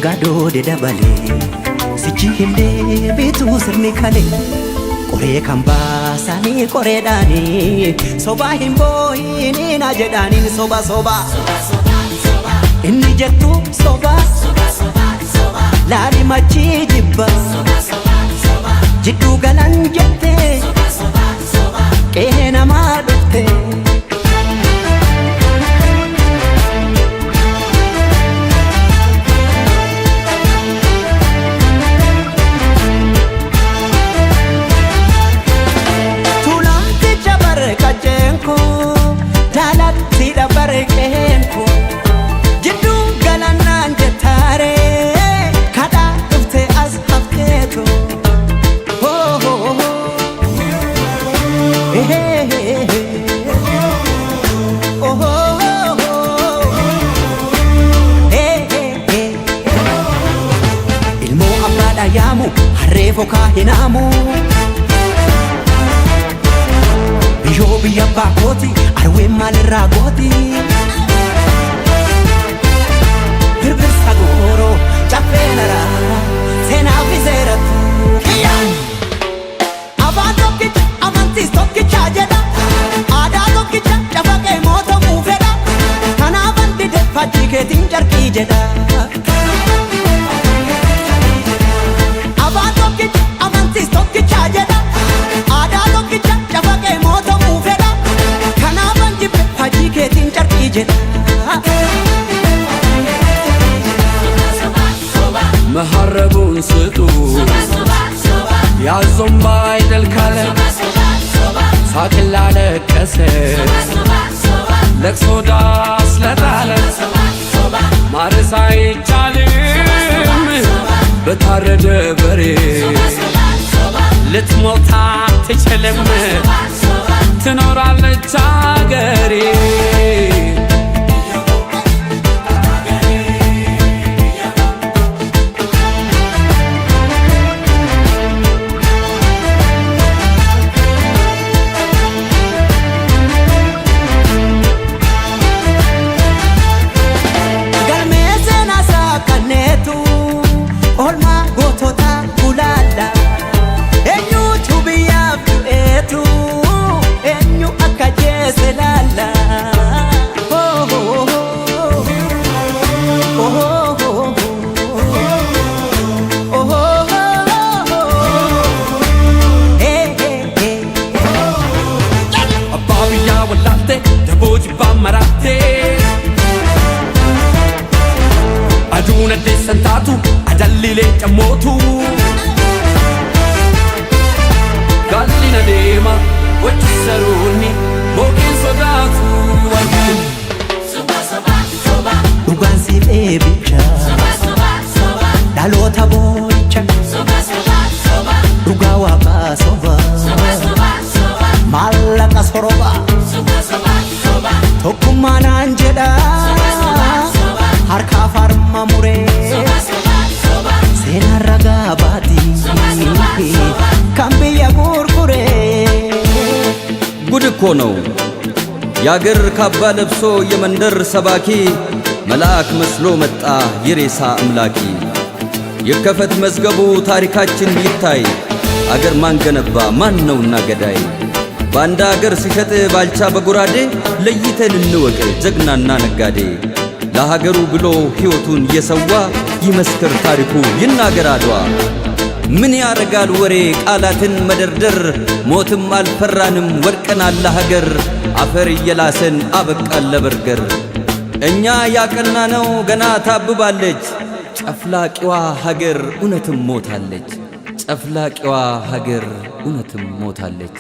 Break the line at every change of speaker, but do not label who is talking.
gadoo de dabale sichi himde bitu sirni kale qore kan baasani qoreedhaani soba himboyini na jedhaani soba inni jettu soba laali machi jibba jiddu galan jette qe'ee namaa dhufte yamu harreefo kaahinamu biyoo biyya baakooti arween maalirraa gooti birbirsa gooroo caffeenara seenaaf seeratu afaan tokkicha amantiis tokkicha jedha aadaa tokkicha cafaqee mootamuu fedha kanaafan dide fakkii keetiin carqii jedha
መሐረቡን ስጡ ያዞም ባይደል ካለ ሳቅላ ለቀሰ ለቅሶ ዳስ ለጣለ ማረስ አይቻልም በታረደ በሬ ልትሞት አትችልም ትኖራለች አገሬ aduna desantatu adallile camotu gallina deema wachisaruni bokin sodatu wajin
dhugaan si dheebicha dhaloota boo'icha dhugaa waaqaa soba maallaqa soroba tokkummaa naan jedha harka farma muree seenaa ragaa baatii kan biyya gurguree
ጉድ እኮ ነው ያገር ካባ ለብሶ የመንደር ሰባኪ መልአክ መስሎ መጣ የሬሳ አምላኪ ይከፈት መዝገቡ ታሪካችን ይታይ አገር ማን ገነባ ማን ነውና ገዳይ ባንዳ አገር ሲሸጥ ባልቻ በጉራዴ ለይተን እንወቅ ጀግናና ነጋዴ ለሀገሩ ብሎ ሕይወቱን የሰዋ ይመስክር ታሪኩ ይናገር አድዋ ምን ያረጋል ወሬ ቃላትን መደርደር ሞትም አልፈራንም ወድቀናል ለሀገር አፈር እየላሰን አበቃል ለበርገር እኛ ያቀናነው ገና ታብባለች ጨፍላቂዋ ሀገር እውነትም ሞታለች ጨፍላቂዋ ሀገር እውነትም ሞታለች